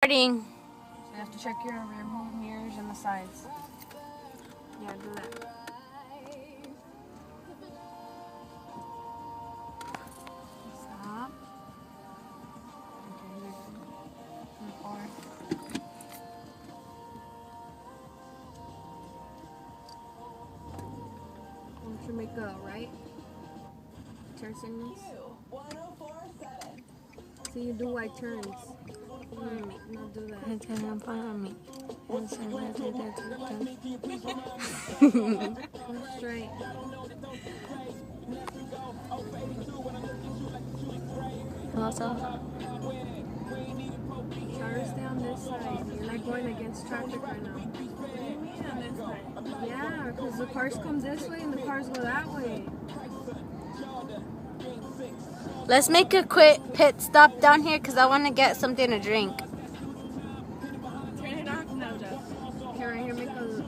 recording. So you have to check your rear mirrors and the sides. Yeah, do that. Stop. Okay, you're good. And forward. Once you make a right turn signals. So you do white turns. Not do that. Go straight. Also, Try to stay on this side. You're not going against traffic right now. Yeah, because the cars come this way and the cars go that way. let's make a quick pit stop down here because I want to get something to drink. Turn it off now, Jeff. Here, right here, make a